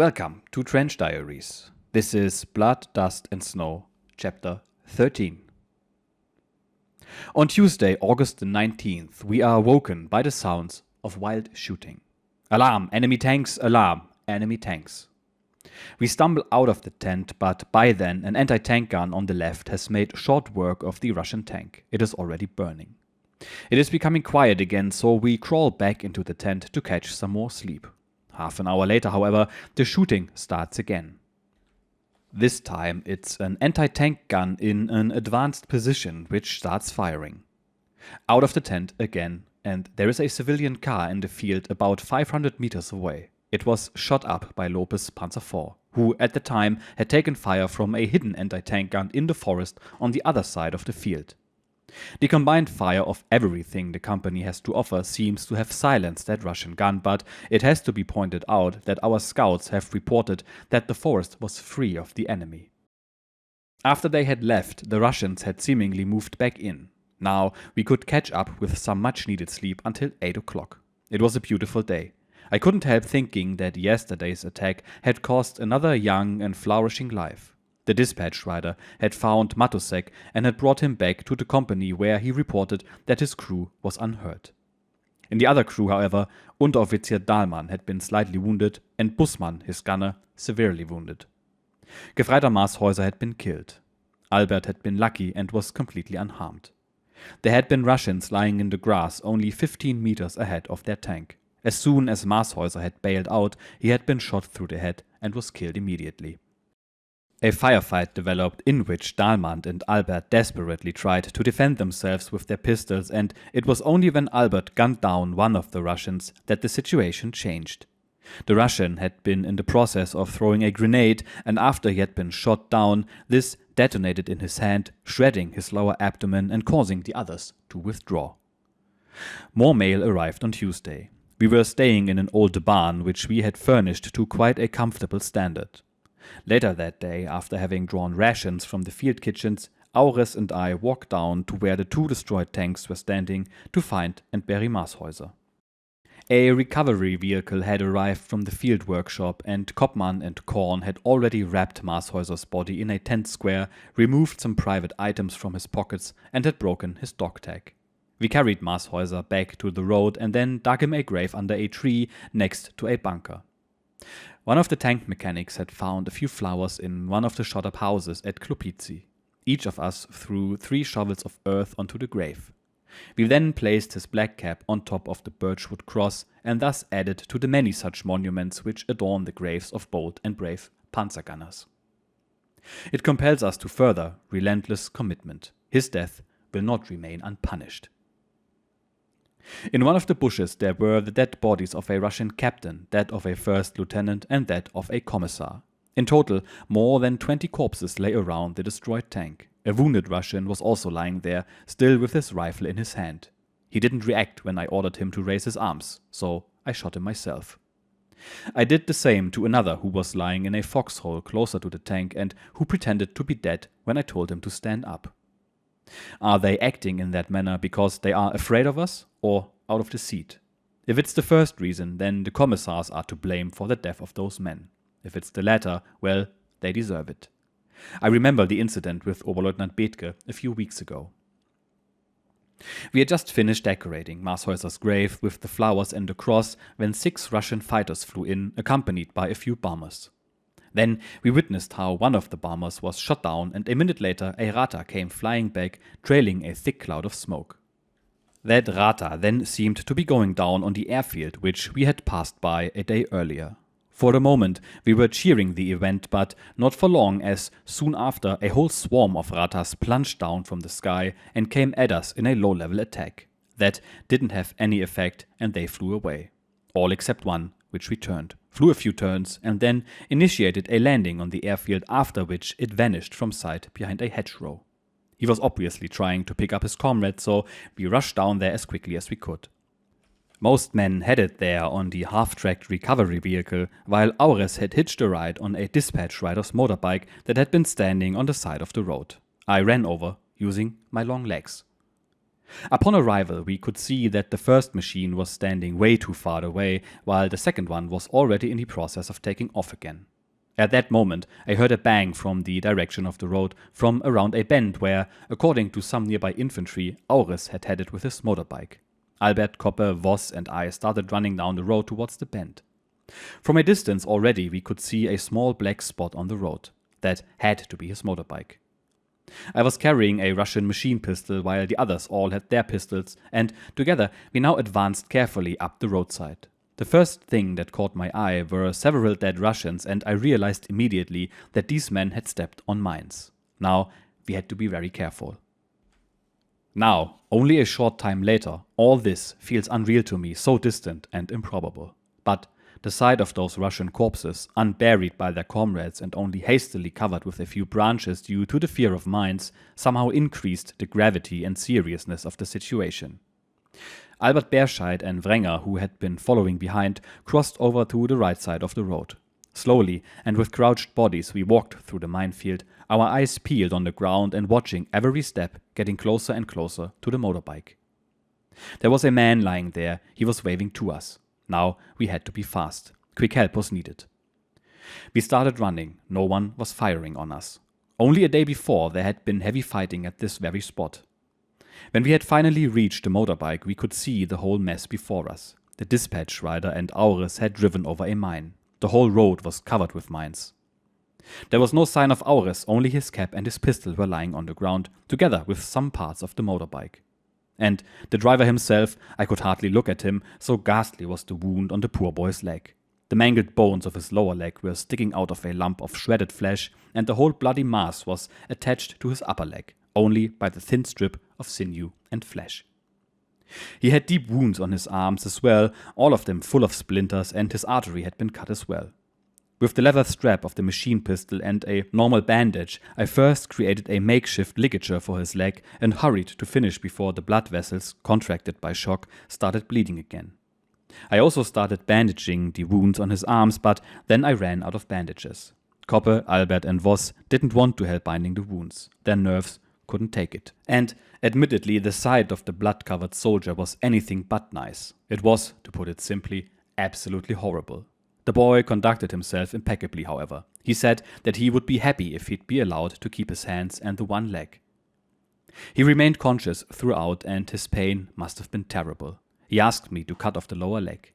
Welcome to Trench Diaries. This is Blood, Dust and Snow, Chapter 13. On Tuesday, August the 19th, we are woken by the sounds of wild shooting. Alarm! Enemy tanks! Alarm! Enemy tanks! We stumble out of the tent, but by then an anti-tank gun on the left has made short work of the Russian tank. It is already burning. It is becoming quiet again, so we crawl back into the tent to catch some more sleep. Half an hour later, however, the shooting starts again. This time it's an anti-tank gun in an advanced position which starts firing. Out of the tent again, and there is a civilian car in the field about 500 meters away. It was shot up by Lopez' Panzer IV, who at the time had taken fire from a hidden anti-tank gun in the forest on the other side of the field. The combined fire of everything the company has to offer seems to have silenced that Russian gun, but it has to be pointed out that our scouts have reported that the forest was free of the enemy. After they had left, the Russians had seemingly moved back in. Now we could catch up with some much-needed sleep until 8 o'clock. It was a beautiful day. I couldn't help thinking that yesterday's attack had cost another young and flourishing life. The dispatch rider had found Matusek and had brought him back to the company, where he reported that his crew was unhurt. In the other crew, however, Unteroffizier Dahlmann had been slightly wounded and Bussmann, his gunner, severely wounded. Gefreiter Maashäuser had been killed. Albert had been lucky and was completely unharmed. There had been Russians lying in the grass only 15 meters ahead of their tank. As soon as Maashäuser had bailed out, he had been shot through the head and was killed immediately. A firefight developed in which Dahlmann and Albert desperately tried to defend themselves with their pistols, and it was only when Albert gunned down one of the Russians that the situation changed. The Russian had been in the process of throwing a grenade, and after he had been shot down, this detonated in his hand, shredding his lower abdomen and causing the others to withdraw. More mail arrived on Tuesday. We were staying in an old barn which we had furnished to quite a comfortable standard. Later that day, after having drawn rations from the field kitchens, Aures and I walked down to where the two destroyed tanks were standing to find and bury Maashäuser. A recovery vehicle had arrived from the field workshop, and Koppmann and Korn had already wrapped Maashäuser's body in a tent square, removed some private items from his pockets, and had broken his dog tag. We carried Maashäuser back to the road and then dug him a grave under a tree next to a bunker. One of the tank mechanics had found a few flowers in one of the shot-up houses at Klopitzi. Each of us threw 3 shovels of earth onto the grave. We then placed his black cap on top of the birchwood cross and thus added to the many such monuments which adorn the graves of bold and brave panzer gunners. It compels us to further relentless commitment. His death will not remain unpunished. In one of the bushes there were the dead bodies of a Russian captain, that of a first lieutenant and that of a commissar. In total, more than 20 corpses lay around the destroyed tank. A wounded Russian was also lying there, still with his rifle in his hand. He didn't react when I ordered him to raise his arms, so I shot him myself. I did the same to another who was lying in a foxhole closer to the tank and who pretended to be dead when I told him to stand up. Are they acting in that manner because they are afraid of us, or out of deceit? If it's the first reason, then the commissars are to blame for the death of those men. If it's the latter, well, they deserve it. I remember the incident with Oberleutnant Bethke a few weeks ago. We had just finished decorating Maashäuser's grave with the flowers and the cross when 6 Russian fighters flew in, accompanied by a few bombers. Then we witnessed how one of the bombers was shot down, and a minute later a Rata came flying back, trailing a thick cloud of smoke. That Rata then seemed to be going down on the airfield which we had passed by a day earlier. For the moment we were cheering the event, but not for long, as soon after a whole swarm of Ratas plunged down from the sky and came at us in a low-level attack. That didn't have any effect and they flew away. All except one, which returned, flew a few turns, and then initiated a landing on the airfield, after which it vanished from sight behind a hedgerow. He was obviously trying to pick up his comrade, so we rushed down there as quickly as we could. Most men headed there on the half-tracked recovery vehicle, while Aures had hitched a ride on a dispatch rider's motorbike that had been standing on the side of the road. I ran over, using my long legs. Upon arrival, we could see that the first machine was standing way too far away, while the second one was already in the process of taking off again. At that moment, I heard a bang from the direction of the road from around a bend where, according to some nearby infantry, Aures had headed with his motorbike. Albert, Koppe, Voss and I started running down the road towards the bend. From a distance already we could see a small black spot on the road. That had to be his motorbike. I was carrying a Russian machine pistol while the others all had their pistols, and together we now advanced carefully up the roadside. The first thing that caught my eye were several dead Russians, and I realized immediately that these men had stepped on mines. Now we had to be very careful. Now, only a short time later, all this feels unreal to me, so distant and improbable. But the sight of those Russian corpses, unburied by their comrades and only hastily covered with a few branches due to the fear of mines, somehow increased the gravity and seriousness of the situation. Albert Berscheid and Wrenger, who had been following behind, crossed over to the right side of the road. Slowly and with crouched bodies we walked through the minefield, our eyes peeled on the ground and watching every step getting closer and closer to the motorbike. There was a man lying there, he was waving to us. Now we had to be fast. Quick help was needed. We started running, no one was firing on us. Only a day before there had been heavy fighting at this very spot. When we had finally reached the motorbike, we could see the whole mess before us. The dispatch rider and Aures had driven over a mine. The whole road was covered with mines. There was no sign of Aures, only his cap and his pistol were lying on the ground, together with some parts of the motorbike. And the driver himself, I could hardly look at him, so ghastly was the wound on the poor boy's leg. The mangled bones of his lower leg were sticking out of a lump of shredded flesh, and the whole bloody mass was attached to his upper leg, only by the thin strip of sinew and flesh. He had deep wounds on his arms as well, all of them full of splinters, and his artery had been cut as well. With the leather strap of the machine pistol and a normal bandage, I first created a makeshift ligature for his leg and hurried to finish before the blood vessels, contracted by shock, started bleeding again. I also started bandaging the wounds on his arms, but then I ran out of bandages. Koppe, Albert and Voss didn't want to help binding the wounds. Their nerves couldn't take it. And admittedly, the sight of the blood-covered soldier was anything but nice. It was, to put it simply, absolutely horrible. The boy conducted himself impeccably, however. He said that he would be happy if he'd be allowed to keep his hands and the one leg. He remained conscious throughout, and his pain must have been terrible. He asked me to cut off the lower leg.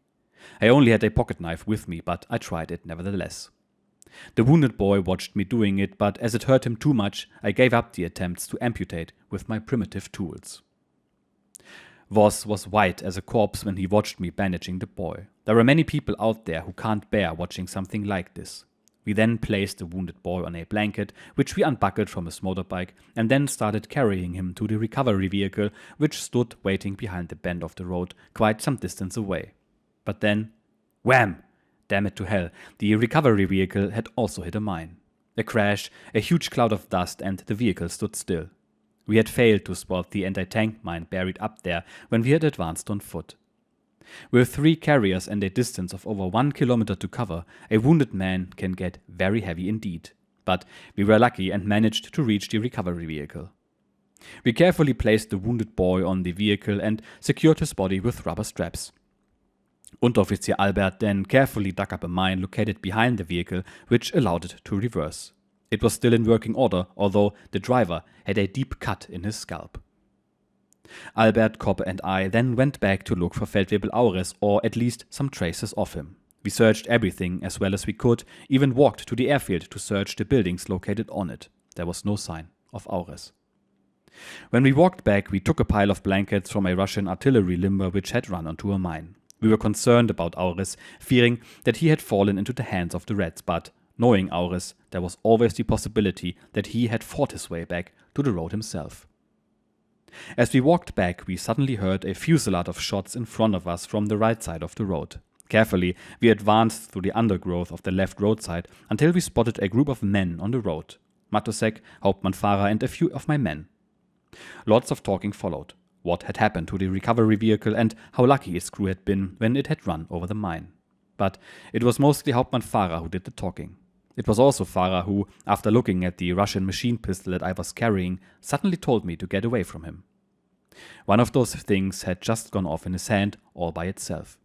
I only had a pocket knife with me, but I tried it nevertheless. The wounded boy watched me doing it, but as it hurt him too much, I gave up the attempts to amputate with my primitive tools. Voss was white as a corpse when he watched me bandaging the boy. There are many people out there who can't bear watching something like this. We then placed the wounded boy on a blanket, which we unbuckled from his motorbike, and then started carrying him to the recovery vehicle, which stood waiting behind the bend of the road, quite some distance away. But then, wham! Damn it to hell, the recovery vehicle had also hit a mine. A crash, a huge cloud of dust, and the vehicle stood still. We had failed to spot the anti-tank mine buried up there when we had advanced on foot. With 3 carriers and a distance of over 1 kilometer to cover, a wounded man can get very heavy indeed. But we were lucky and managed to reach the recovery vehicle. We carefully placed the wounded boy on the vehicle and secured his body with rubber straps. Unteroffizier Albert then carefully dug up a mine located behind the vehicle, which allowed it to reverse. It was still in working order, although the driver had a deep cut in his scalp. Albert, Koppe and I then went back to look for Feldwebel Aures, or at least some traces of him. We searched everything as well as we could, even walked to the airfield to search the buildings located on it. There was no sign of Aures. When we walked back, we took a pile of blankets from a Russian artillery limber which had run onto a mine. We were concerned about Aures, fearing that he had fallen into the hands of the Reds, but knowing Aures, there was always the possibility that he had fought his way back to the road himself. As we walked back, we suddenly heard a fusillade of shots in front of us from the right side of the road. Carefully, we advanced through the undergrowth of the left roadside until we spotted a group of men on the road. Matosek, Hauptmann Fahrer and a few of my men. Lots of talking followed. What had happened to the recovery vehicle and how lucky its crew had been when it had run over the mine. But it was mostly Hauptmann Fahrer who did the talking. It was also Fahrer who, after looking at the Russian machine pistol that I was carrying, suddenly told me to get away from him. One of those things had just gone off in his hand all by itself.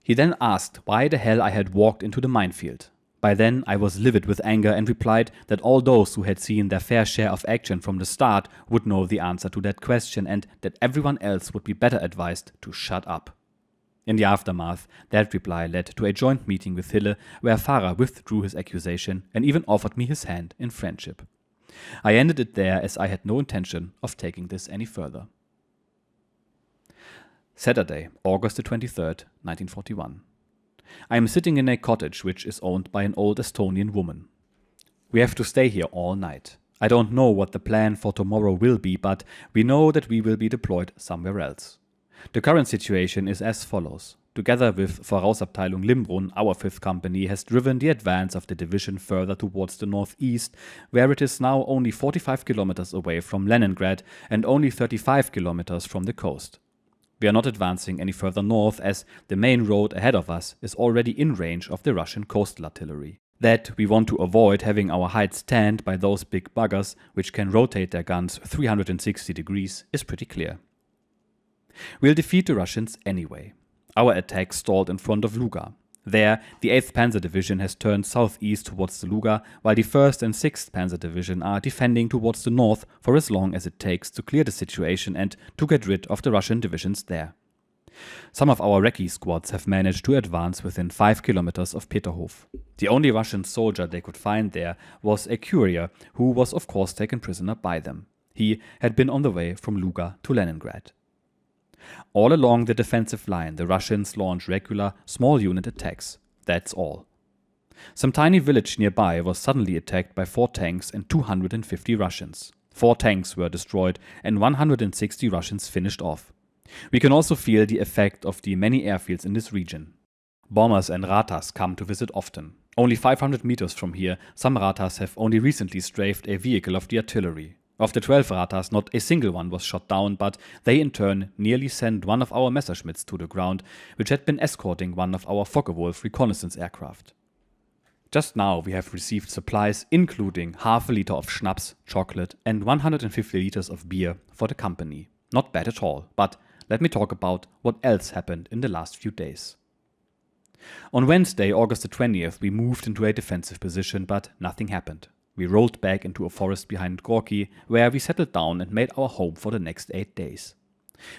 He then asked why the hell I had walked into the minefield. By then I was livid with anger and replied that all those who had seen their fair share of action from the start would know the answer to that question and that everyone else would be better advised to shut up. In the aftermath, that reply led to a joint meeting with Hille where Farah withdrew his accusation and even offered me his hand in friendship. I ended it there as I had no intention of taking this any further. Saturday, August the 23rd, 1941. I am sitting in a cottage which is owned by an old Estonian woman. We have to stay here all night. I don't know what the plan for tomorrow will be, but we know that we will be deployed somewhere else. The current situation is as follows. Together with Vorausabteilung Limbrunn, our 5th Company has driven the advance of the division further towards the northeast, where it is now only 45 kilometers away from Leningrad and only 35 kilometers from the coast. We are not advancing any further north as the main road ahead of us is already in range of the Russian coastal artillery. That we want to avoid having our heights tanned by those big buggers which can rotate their guns 360 degrees is pretty clear. We'll defeat the Russians anyway. Our attack stalled in front of Luga. There, the 8th Panzer Division has turned southeast towards the Luga, while the 1st and 6th Panzer Division are defending towards the north for as long as it takes to clear the situation and to get rid of the Russian divisions there. Some of our recce squads have managed to advance within 5 kilometers of Peterhof. The only Russian soldier they could find there was a courier, who was of course taken prisoner by them. He had been on the way from Luga to Leningrad. All along the defensive line, the Russians launch regular, small unit attacks. That's all. Some tiny village nearby was suddenly attacked by 4 tanks and 250 Russians. 4 tanks were destroyed and 160 Russians finished off. We can also feel the effect of the many airfields in this region. Bombers and Ratas come to visit often. Only 500 meters from here, some Ratas have only recently strafed a vehicle of the artillery. Of the 12 Ratas, not a single one was shot down, but they in turn nearly sent one of our Messerschmitts to the ground, which had been escorting one of our Focke-Wulf reconnaissance aircraft. Just now we have received supplies including half a liter of schnapps, chocolate and 150 liters of beer for the company. Not bad at all, but let me talk about what else happened in the last few days. On Wednesday, August the 20th, we moved into a defensive position, but nothing happened. We rolled back into a forest behind Gorky, where we settled down and made our home for the next 8 days.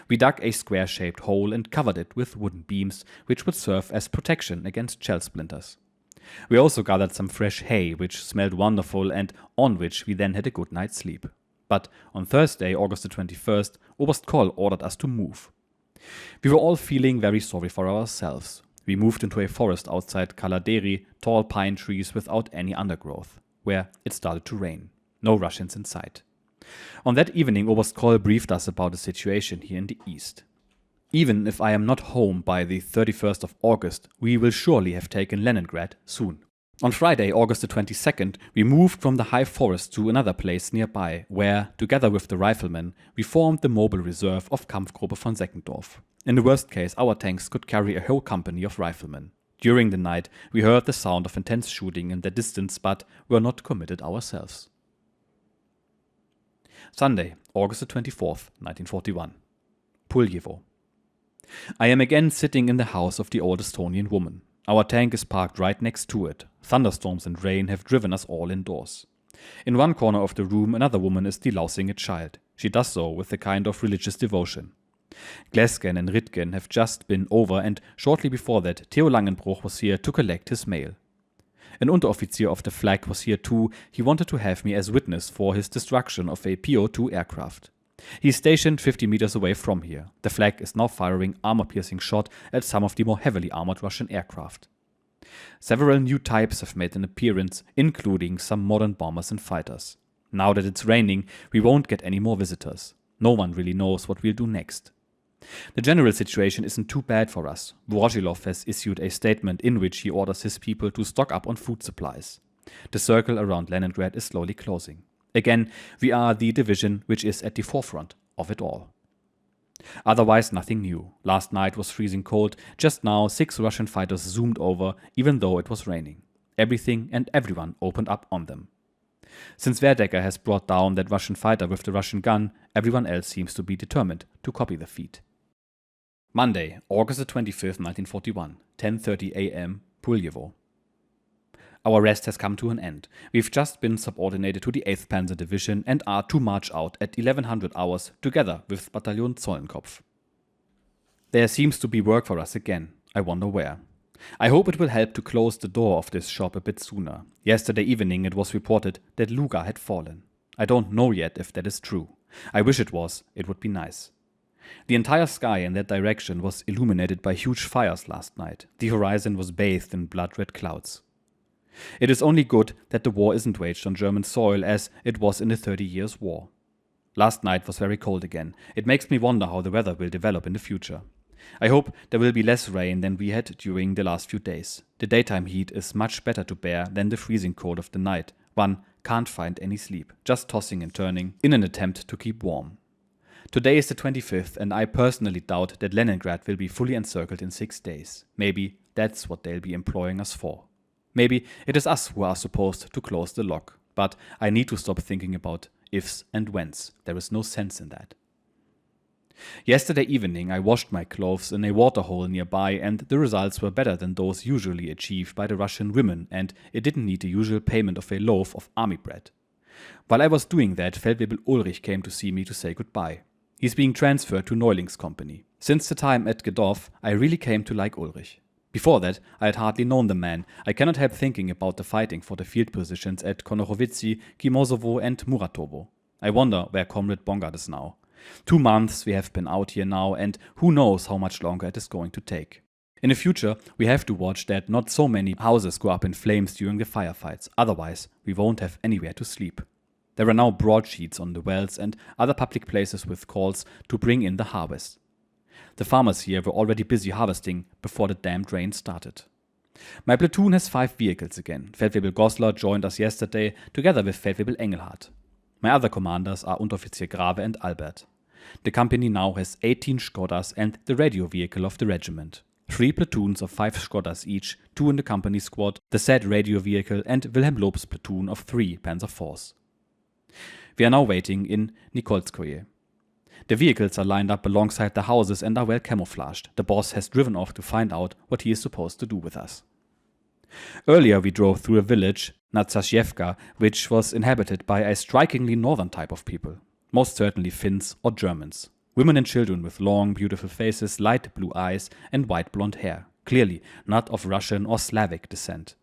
We dug a square-shaped hole and covered it with wooden beams, which would serve as protection against shell splinters. We also gathered some fresh hay, which smelled wonderful and on which we then had a good night's sleep. But on Thursday, August the 21st, Oberst Koll ordered us to move. We were all feeling very sorry for ourselves. We moved into a forest outside Kaladeri, tall pine trees without any undergrowth, where it started to rain. No Russians in sight. On that evening, Oberst Koll briefed us about the situation here in the east. Even if I am not home by the 31st of August, we will surely have taken Leningrad soon. On Friday, August the 22nd, we moved from the high forest to another place nearby, where, together with the riflemen, we formed the mobile reserve of Kampfgruppe von Seckendorf. In the worst case, our tanks could carry a whole company of riflemen. During the night, we heard the sound of intense shooting in the distance, but were not committed ourselves. Sunday, August the 24th, 1941. Puljevo. I am again sitting in the house of the old Estonian woman. Our tank is parked right next to it. Thunderstorms and rain have driven us all indoors. In one corner of the room, another woman is delousing a child. She does so with a kind of religious devotion. Glesken and Ritgen have just been over, and shortly before that, Theo Langenbruch was here to collect his mail. An Unteroffizier of the flag was here too. He wanted to have me as witness for his destruction of a PO-2 aircraft. He is stationed 50 meters away from here. The flag is now firing armor-piercing shot at some of the more heavily armored Russian aircraft. Several new types have made an appearance, including some modern bombers and fighters. Now that it's raining, we won't get any more visitors. No one really knows what we'll do next. The general situation isn't too bad for us. Voroshilov has issued a statement in which he orders his people to stock up on food supplies. The circle around Leningrad is slowly closing. Again, we are the division which is at the forefront of it all. Otherwise, nothing new. Last night was freezing cold. Just now, 6 Russian fighters zoomed over, even though it was raining. Everything and everyone opened up on them. Since Verdecker has brought down that Russian fighter with the Russian gun, everyone else seems to be determined to copy the feat. Monday, August the 25th, 1941, 10:30 a.m., Puljevo. Our rest has come to an end. We've just been subordinated to the 8th Panzer Division and are to march out at 1100 hours together with Battalion Zollenkopf. There seems to be work for us again. I wonder where. I hope it will help to close the door of this shop a bit sooner. Yesterday evening it was reported that Luga had fallen. I don't know yet if that is true. I wish it was, it would be nice. The entire sky in that direction was illuminated by huge fires last night. The horizon was bathed in blood-red clouds. It is only good that the war isn't waged on German soil as it was in the 30 Years' War. Last night was very cold again. It makes me wonder how the weather will develop in the future. I hope there will be less rain than we had during the last few days. The daytime heat is much better to bear than the freezing cold of the night. One can't find any sleep, just tossing and turning in an attempt to keep warm. Today is the 25th and I personally doubt that Leningrad will be fully encircled in 6 days. Maybe that's what they'll be employing us for. Maybe it is us who are supposed to close the lock, but I need to stop thinking about ifs and whens. There is no sense in that. Yesterday evening I washed my clothes in a water hole nearby and the results were better than those usually achieved by the Russian women and it didn't need the usual payment of a loaf of army bread. While I was doing that, Feldwebel Ulrich came to see me to say goodbye. He's being transferred to Neuling's company. Since the time at Gedorf, I really came to like Ulrich. Before that, I had hardly known the man. I cannot help thinking about the fighting for the field positions at Konochovitzy, Kimosovo and Muratovo. I wonder where Comrade Bongard is now. 2 months we have been out here now and who knows how much longer it is going to take. In the future, we have to watch that not so many houses go up in flames during the firefights, otherwise we won't have anywhere to sleep. There are now broadsheets on the wells and other public places with calls to bring in the harvest. The farmers here were already busy harvesting before the damned rain started. My platoon has 5 vehicles again. Feldwebel Goslar joined us yesterday together with Feldwebel Engelhardt. My other commanders are Unteroffizier Grave and Albert. The company now has 18 Skodas and the radio vehicle of the regiment. 3 platoons of 5 Skodas each, 2 in the company squad, the said radio vehicle and Wilhelm Lob's platoon of 3 Panzer IVs. We are now waiting in Nikolskoye. The vehicles are lined up alongside the houses and are well camouflaged. The boss has driven off to find out what he is supposed to do with us. Earlier we drove through a village, Natsashevka, which was inhabited by a strikingly northern type of people. Most certainly Finns or Germans. Women and children with long, beautiful faces, light blue eyes and white blonde hair. Clearly not of Russian or Slavic descent.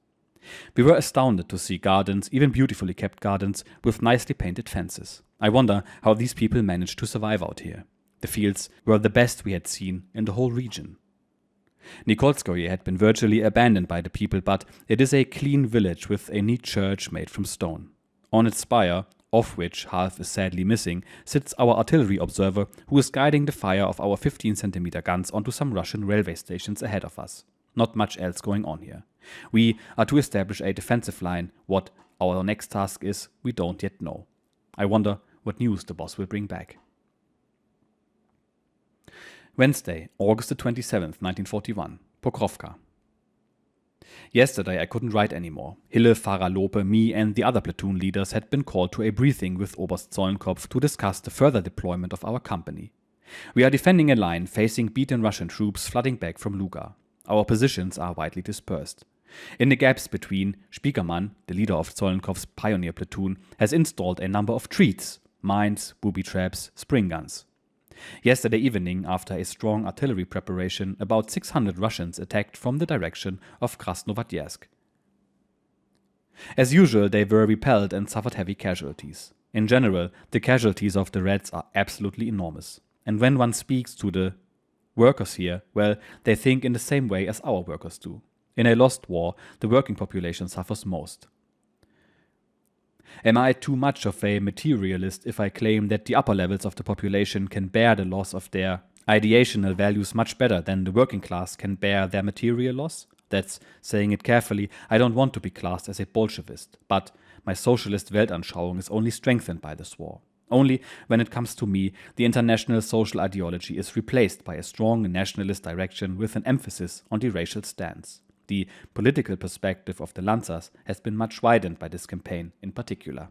We were astounded to see gardens, even beautifully kept gardens, with nicely painted fences. I wonder how these people managed to survive out here. The fields were the best we had seen in the whole region. Nikolskoye had been virtually abandoned by the people, but it is a clean village with a neat church made from stone. On its spire, of which half is sadly missing, sits our artillery observer who is guiding the fire of our 15cm guns onto some Russian railway stations ahead of us. Not much else going on here. We are to establish a defensive line. What our next task is, we don't yet know. I wonder what news the boss will bring back. Wednesday, August the 27th, 1941, Pokrovka. Yesterday I couldn't write anymore. Hille, Pfarrer Lope, me and the other platoon leaders had been called to a briefing with Oberst Zollenkopf to discuss the further deployment of our company. We are defending a line facing beaten Russian troops flooding back from Luga. Our positions are widely dispersed. In the gaps between, Spiekermann, the leader of Zollenkopf's pioneer platoon, has installed a number of treats, mines, booby traps, spring guns. Yesterday evening, after a strong artillery preparation, about 600 Russians attacked from the direction of Krasnovodiersk. As usual, they were repelled and suffered heavy casualties. In general, the casualties of the Reds are absolutely enormous. And when one speaks to the workers here, well, they think in the same way as our workers do. In a lost war, the working population suffers most. Am I too much of a materialist if I claim that the upper levels of the population can bear the loss of their ideational values much better than the working class can bear their material loss? That's saying it carefully. I don't want to be classed as a Bolshevist, but my socialist Weltanschauung is only strengthened by this war. Only when it comes to me, the international social ideology is replaced by a strong nationalist direction with an emphasis on the racial stance. the political perspective of the Lancers has been much widened by this campaign in particular.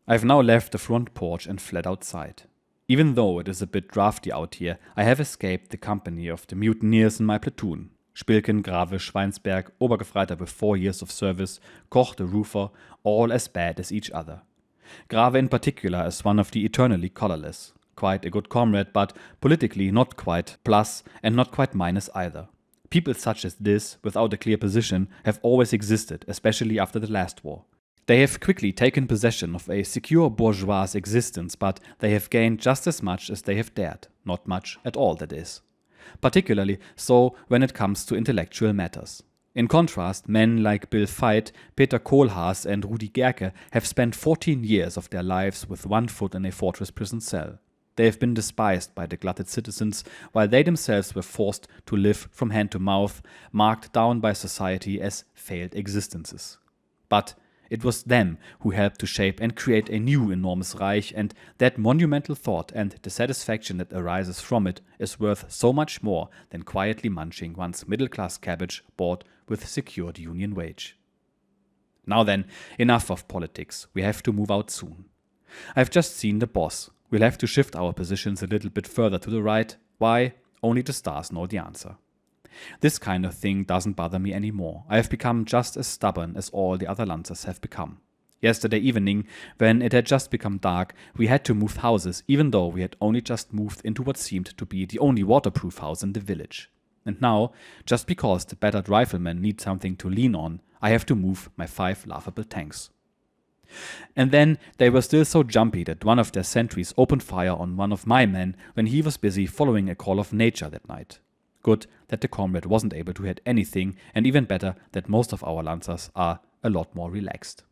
I've now left the front porch and fled outside. Even though it is a bit drafty out here, I have escaped the company of the mutineers in my platoon. Spilken, Grave, Schweinsberg, Obergefreiter with 4 years of service, Koch the roofer, all as bad as each other. Grave in particular is one of the eternally colorless. Quite a good comrade, but politically not quite plus and not quite minus either. People such as this, without a clear position, have always existed, especially after the last war. They have quickly taken possession of a secure bourgeois existence, but they have gained just as much as they have dared. Not much at all, that is. Particularly so when it comes to intellectual matters. In contrast, men like Bill Veit, Peter Kohlhaas and Rudi Gerke have spent 14 years of their lives with one foot in a fortress prison cell. They have been despised by the glutted citizens, while they themselves were forced to live from hand to mouth, marked down by society as failed existences. But it was them who helped to shape and create a new enormous Reich, and that monumental thought and the satisfaction that arises from it is worth so much more than quietly munching one's middle-class cabbage bought with secured union wage. Now then, enough of politics. We have to move out soon. I've just seen the boss. We'll have to shift our positions a little bit further to the right. Why? Only the stars know the answer. This kind of thing doesn't bother me anymore. I have become just as stubborn as all the other Lancers have become. Yesterday evening, when it had just become dark, we had to move houses, even though we had only just moved into what seemed to be the only waterproof house in the village. And now, just because the battered riflemen need something to lean on, I have to move my 5 laughable tanks. And then they were still so jumpy that one of their sentries opened fire on one of my men when he was busy following a call of nature that night. Good that the comrade wasn't able to hit anything, and even better that most of our Lancers are a lot more relaxed.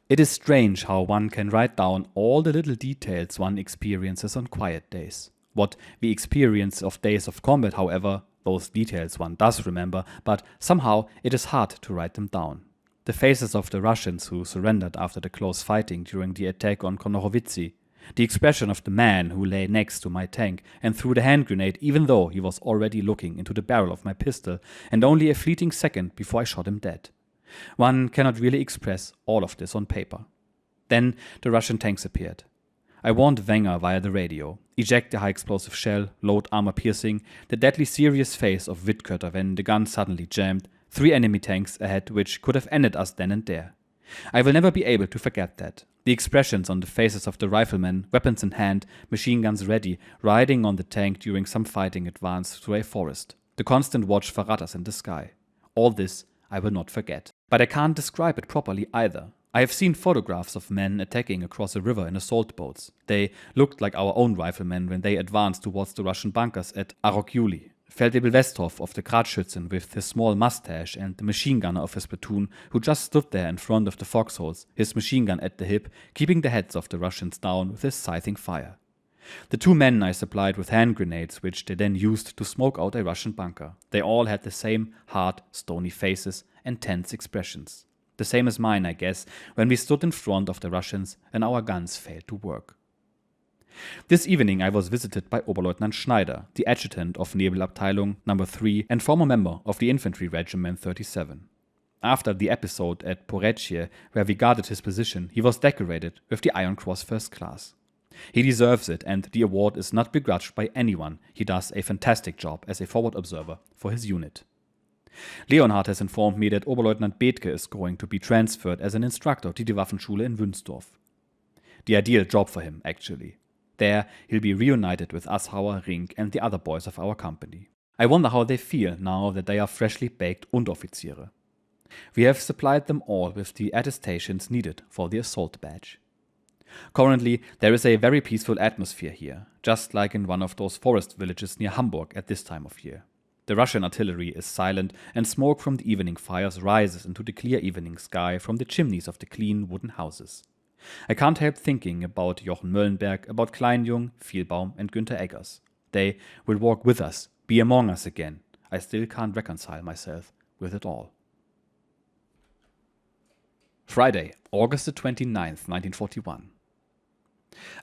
It is strange how one can write down all the little details one experiences on quiet days. What we experience of days of combat, however, those details one does remember, but somehow it is hard to write them down. The faces of the Russians who surrendered after the close fighting during the attack on Konnorovitsy, the expression of the man who lay next to my tank and threw the hand grenade even though he was already looking into the barrel of my pistol and only a fleeting second before I shot him dead. One cannot really express all of this on paper. Then the Russian tanks appeared. I warned Wenger via the radio. Eject the high-explosive shell, load armor-piercing, the deadly serious face of Wittkötter when the gun suddenly jammed, 3 enemy tanks ahead which could have ended us then and there. I will never be able to forget that. The expressions on the faces of the riflemen, weapons in hand, machine guns ready, riding on the tank during some fighting advance through a forest. The constant watch for Ratters in the sky. All this I will not forget. But I can't describe it properly either. I have seen photographs of men attacking across a river in assault boats. They looked like our own riflemen when they advanced towards the Russian bunkers at Arrokyuli. Feldwebel Westhoff of the Gradschützen with his small mustache and the machine gunner of his platoon who just stood there in front of the foxholes, his machine gun at the hip, keeping the heads of the Russians down with his scything fire. The 2 men I supplied with hand grenades which they then used to smoke out a Russian bunker. They all had the same hard, stony faces and tense expressions. The same as mine, I guess, when we stood in front of the Russians and our guns failed to work. This evening I was visited by Oberleutnant Schneider, the adjutant of Nebelabteilung No. 3 and former member of the Infantry Regiment 37. After the episode at Porečje, where we guarded his position, he was decorated with the Iron Cross First Class. He deserves it, and the award is not begrudged by anyone. He does a fantastic job as a forward observer for his unit. Leonhard has informed me that Oberleutnant Bethke is going to be transferred as an instructor to the Waffenschule in Wünsdorf. The ideal job for him, actually. There, he'll be reunited with Asshauer, Rink and the other boys of our company. I wonder how they feel now that they are freshly baked Unteroffiziere. We have supplied them all with the attestations needed for the assault badge. Currently, there is a very peaceful atmosphere here, just like in one of those forest villages near Hamburg at this time of year. The Russian artillery is silent, and smoke from the evening fires rises into the clear evening sky from the chimneys of the clean wooden houses. I can't help thinking about Jochen Möllenberg, about Kleinjung, Vielbaum and Günther Eggers. They will walk with us, be among us again. I still can't reconcile myself with it all. Friday, August the 29th, 1941.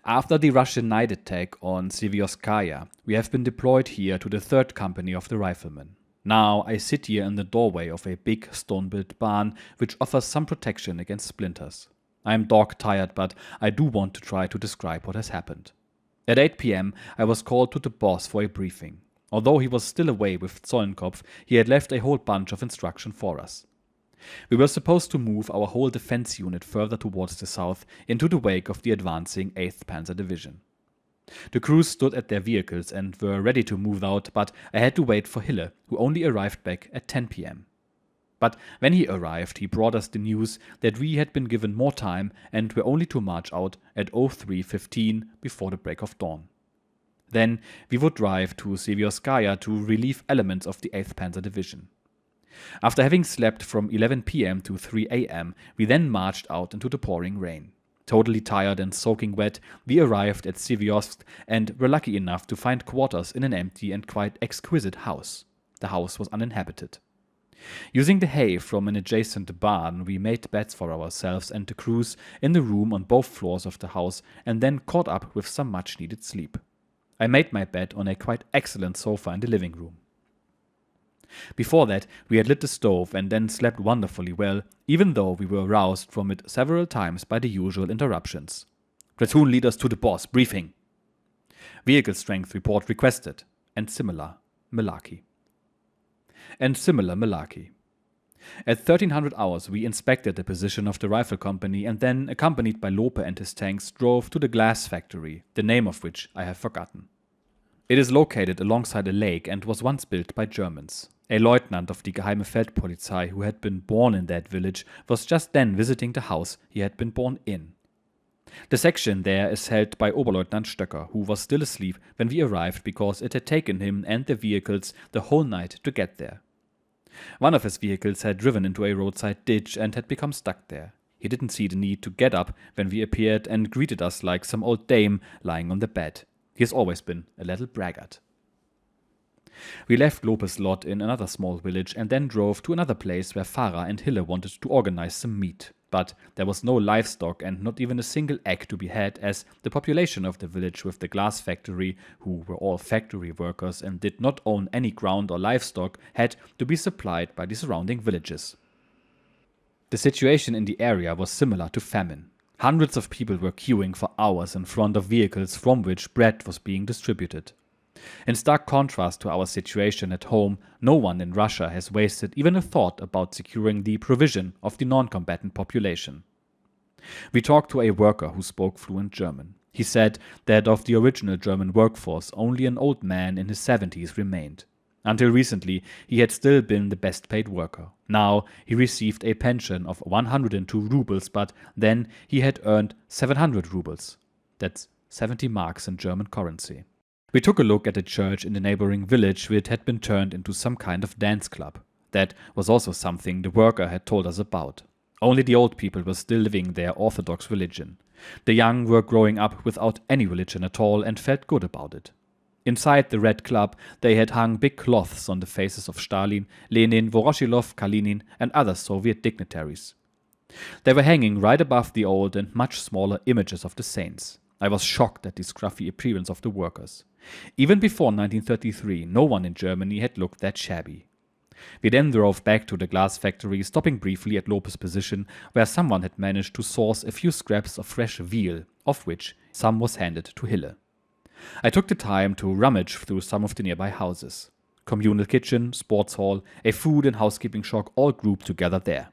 After the Russian night attack on Sivyoskaya, we have been deployed here to the 3rd Company of the Riflemen. Now I sit here in the doorway of a big stone-built barn which offers some protection against splinters. I am dog-tired, but I do want to try to describe what has happened. At 8 p.m. I was called to the boss for a briefing. Although he was still away with Zollenkopf, he had left a whole bunch of instruction for us. We were supposed to move our whole defense unit further towards the south into the wake of the advancing 8th Panzer Division. The crews stood at their vehicles and were ready to move out, but I had to wait for Hille, who only arrived back at 10 p.m. But when he arrived, he brought us the news that we had been given more time and were only to march out at 03:15 before the break of dawn. Then we would drive to Sevyorskaya to relieve elements of the 8th Panzer Division. After having slept from 11 p.m. to 3 a.m., we then marched out into the pouring rain. Totally tired and soaking wet, we arrived at Sevyorsk and were lucky enough to find quarters in an empty and quite exquisite house. The house was uninhabited. Using the hay from an adjacent barn, we made beds for ourselves and the crews in the room on both floors of the house and then caught up with some much-needed sleep. I made my bed on a quite excellent sofa in the living room. Before that, we had lit the stove and then slept wonderfully well, even though we were roused from it several times by the usual interruptions. Platoon leaders to the boss, briefing. Vehicle strength report requested, and similar malarkey. At 1300 hours, we inspected the position of the rifle company and then, accompanied by Lope and his tanks, drove to the glass factory, the name of which I have forgotten. It is located alongside a lake and was once built by Germans. A lieutenant of the Geheime Feldpolizei who had been born in that village was just then visiting the house he had been born in. The section there is held by Oberleutnant Stöcker, who was still asleep when we arrived because it had taken him and the vehicles the whole night to get there. One of his vehicles had driven into a roadside ditch and had become stuck there. He didn't see the need to get up when we appeared and greeted us like some old dame lying on the bed. He has always been a little braggart. We left Lope's lot in another small village and then drove to another place where Farah and Hille wanted to organize some meat. But there was no livestock and not even a single egg to be had, as the population of the village with the glass factory, who were all factory workers and did not own any ground or livestock, had to be supplied by the surrounding villages. The situation in the area was similar to famine. Hundreds of people were queuing for hours in front of vehicles from which bread was being distributed. In stark contrast to our situation at home, no one in Russia has wasted even a thought about securing the provision of the non-combatant population. We talked to a worker who spoke fluent German. He said that of the original German workforce, only an old man in his 70s remained. Until recently, he had still been the best-paid worker. Now he received a pension of 102 rubles, but then he had earned 700 rubles. That's 70 marks in German currency. We took a look at a church in the neighboring village which had been turned into some kind of dance club. That was also something the worker had told us about. Only the old people were still living their Orthodox religion. The young were growing up without any religion at all and felt good about it. Inside the Red Club, they had hung big cloths on the faces of Stalin, Lenin, Voroshilov, Kalinin, and other Soviet dignitaries. They were hanging right above the old and much smaller images of the saints. I was shocked at the scruffy appearance of the workers. Even before 1933, no one in Germany had looked that shabby. We then drove back to the glass factory, stopping briefly at Lope's position, where someone had managed to source a few scraps of fresh veal, of which some was handed to Hille. I took the time to rummage through some of the nearby houses. Communal kitchen, sports hall, a food and housekeeping shop all grouped together there.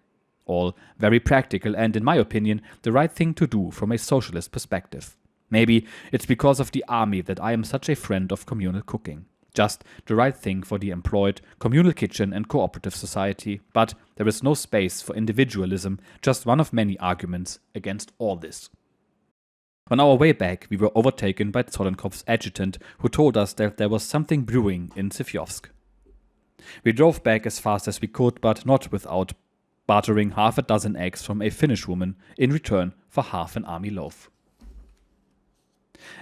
All very practical and, in my opinion, the right thing to do from a socialist perspective. Maybe it's because of the army that I am such a friend of communal cooking. Just the right thing for the employed, communal kitchen and cooperative society, but there is no space for individualism, just one of many arguments against all this. On our way back, we were overtaken by Zollenkopf's adjutant, who told us that there was something brewing in Sevyorsk. We drove back as fast as we could, but not without bartering half a dozen eggs from a Finnish woman in return for half an army loaf.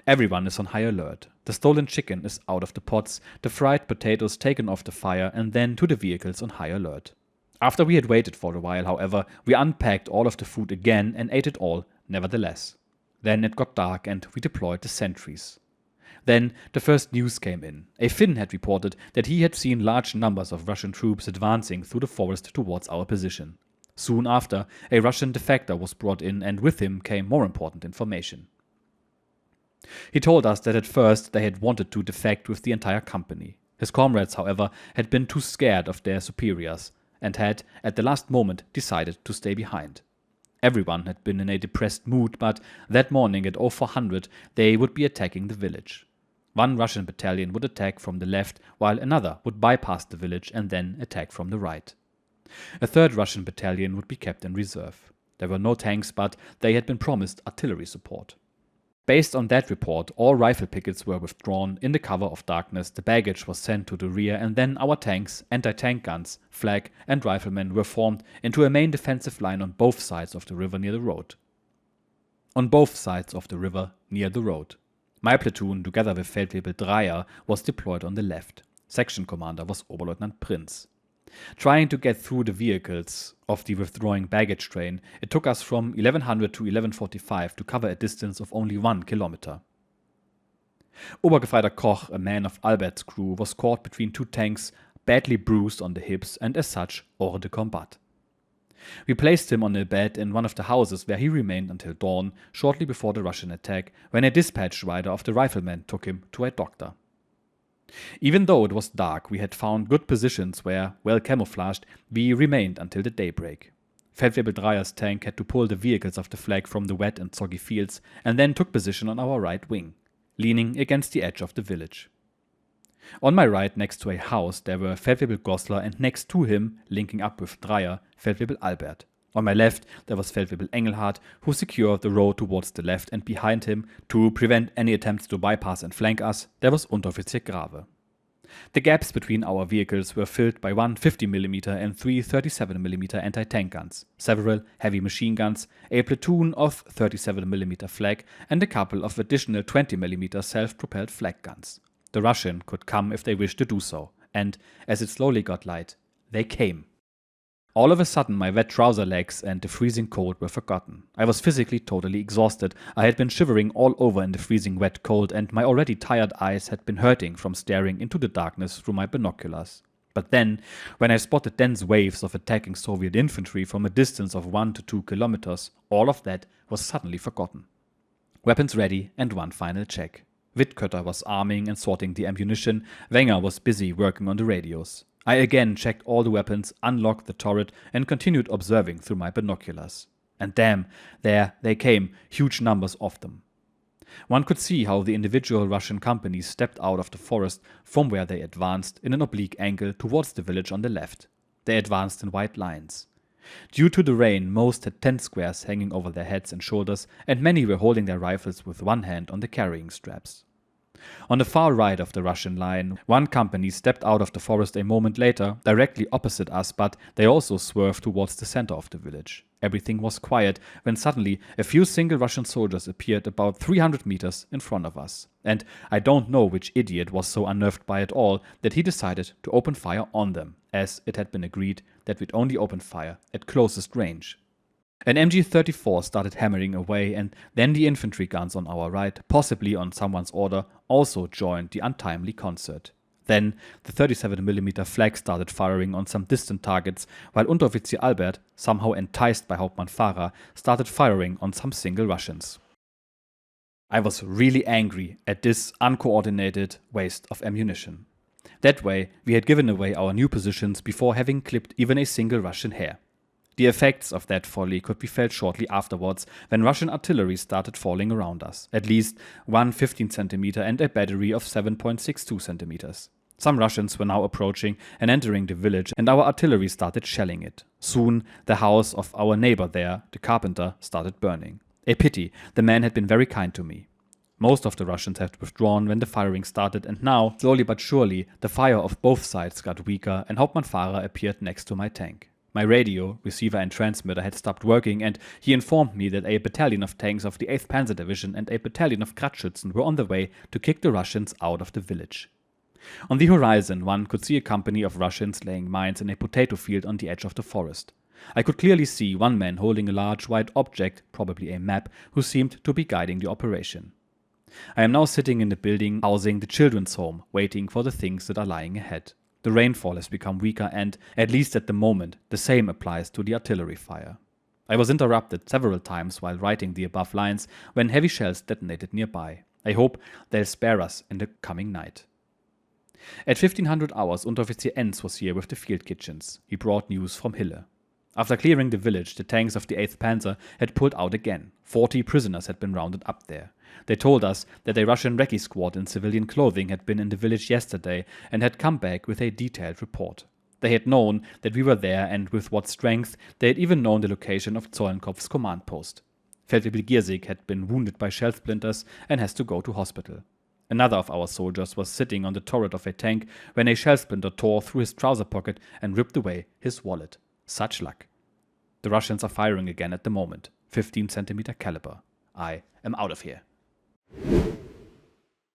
Everyone is on high alert. The stolen chicken is out of the pots, the fried potatoes taken off the fire, and then to the vehicles on high alert. After we had waited for a while, however, we unpacked all of the food again and ate it all, nevertheless. Then it got dark and we deployed the sentries. Then the first news came in. A Finn had reported that he had seen large numbers of Russian troops advancing through the forest towards our position. Soon after, a Russian defector was brought in, and with him came more important information. He told us that at first they had wanted to defect with the entire company. His comrades, however, had been too scared of their superiors and had, at the last moment, decided to stay behind. Everyone had been in a depressed mood, but that morning at 0400 they would be attacking the village. One Russian battalion would attack from the left, while another would bypass the village and then attack from the right. A third Russian battalion would be kept in reserve. There were no tanks, but they had been promised artillery support. Based on that report, all rifle pickets were withdrawn. In the cover of darkness, the baggage was sent to the rear, and then our tanks, anti-tank guns, flag and riflemen were formed into a main defensive line on both sides of the river near the road. My platoon, together with WWII, was deployed on the left. Section commander was Oberleutnant Prinz. Trying to get through the vehicles of the withdrawing baggage train, it took us from 1100 to 1145 to cover a distance of only 1 kilometer. Obergefreiter Koch, a man of Albert's crew, was caught between two tanks, badly bruised on the hips and as such hors de combat. We placed him on a bed in one of the houses where he remained until dawn, shortly before the Russian attack, when a dispatch rider of the riflemen took him to a doctor. Even though it was dark, we had found good positions where, well camouflaged, we remained until the daybreak. Feldwebel-Dreyer's tank had to pull the vehicles of the flag from the wet and soggy fields and then took position on our right wing, leaning against the edge of the village. On my right, next to a house, there were Feldwebel Goslar, and next to him, linking up with Dreyer, Feldwebel Albert. On my left, there was Feldwebel Engelhardt, who secured the road towards the left, and behind him, to prevent any attempts to bypass and flank us, there was Unteroffizier Grave. The gaps between our vehicles were filled by one 50mm and three 37mm anti-tank guns, several heavy machine guns, a platoon of 37mm flak, and a couple of additional 20mm self-propelled flak guns. The Russian could come if they wished to do so, and, as it slowly got light, they came. All of a sudden, my wet trouser legs and the freezing cold were forgotten. I was physically totally exhausted. I had been shivering all over in the freezing wet cold, and my already tired eyes had been hurting from staring into the darkness through my binoculars. But then, when I spotted dense waves of attacking Soviet infantry from a distance of 1 to 2 kilometers, all of that was suddenly forgotten. Weapons ready, and one final check. Wittkötter was arming and sorting the ammunition. Wenger was busy working on the radios. I again checked all the weapons, unlocked the turret, and continued observing through my binoculars. And damn, there they came, huge numbers of them. One could see how the individual Russian companies stepped out of the forest from where they advanced in an oblique angle towards the village on the left. They advanced in white lines. Due to the rain, most had tent squares hanging over their heads and shoulders, and many were holding their rifles with one hand on the carrying straps. On the far right of the Russian line, one company stepped out of the forest a moment later, directly opposite us, but they also swerved towards the center of the village. Everything was quiet when suddenly a few single Russian soldiers appeared about 300 meters in front of us. And I don't know which idiot was so unnerved by it all that he decided to open fire on them, as it had been agreed that we'd only open fire at closest range. An MG-34 started hammering away, and then the infantry guns on our right, possibly on someone's order, also joined the untimely concert. Then the 37mm flak started firing on some distant targets, while Unteroffizier Albert, somehow enticed by Hauptmann Farah, started firing on some single Russians. I was really angry at this uncoordinated waste of ammunition. That way, we had given away our new positions before having clipped even a single Russian hair. The effects of that folly could be felt shortly afterwards, when Russian artillery started falling around us, at least one 15cm and a battery of 7.62 centimeters. Some Russians were now approaching and entering the village, and our artillery started shelling it. Soon, the house of our neighbor there, the carpenter, started burning. A pity, the man had been very kind to me. Most of the Russians had withdrawn when the firing started, and now, slowly but surely, the fire of both sides got weaker, and Hauptmann Farah appeared next to my tank. My radio, receiver and transmitter had stopped working, and he informed me that a battalion of tanks of the 8th Panzer Division and a battalion of Kratzschützen were on the way to kick the Russians out of the village. On the horizon, one could see a company of Russians laying mines in a potato field on the edge of the forest. I could clearly see one man holding a large white object, probably a map, who seemed to be guiding the operation. I am now sitting in the building housing the children's home, waiting for the things that are lying ahead. The rainfall has become weaker and, at least at the moment, the same applies to the artillery fire. I was interrupted several times while writing the above lines when heavy shells detonated nearby. I hope they'll spare us in the coming night. At 1500 hours, Unteroffizier Enz was here with the field kitchens. He brought news from Hille. After clearing the village, the tanks of the 8th Panzer had pulled out again. 40 prisoners had been rounded up there. They told us that a Russian recce squad in civilian clothing had been in the village yesterday and had come back with a detailed report. They had known that we were there and with what strength. They had even known the location of Zollenkopf's command post. Feldwebel Giersig had been wounded by shell splinters and has to go to hospital. Another of our soldiers was sitting on the turret of a tank when a shell splinter tore through his trouser pocket and ripped away his wallet. Such luck. The Russians are firing again at the moment. 15cm caliber. I am out of here.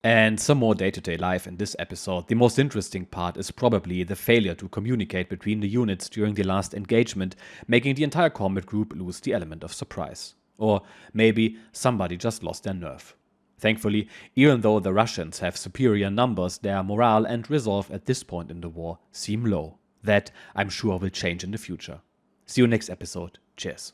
And some more day-to-day life in this episode. The most interesting part is probably the failure to communicate between the units during the last engagement, making the entire combat group lose the element of surprise. Or maybe somebody just lost their nerve. Thankfully, even though the Russians have superior numbers, their morale and resolve at this point in the war seem low. That, I'm sure, will change in the future. See you next episode. Cheers.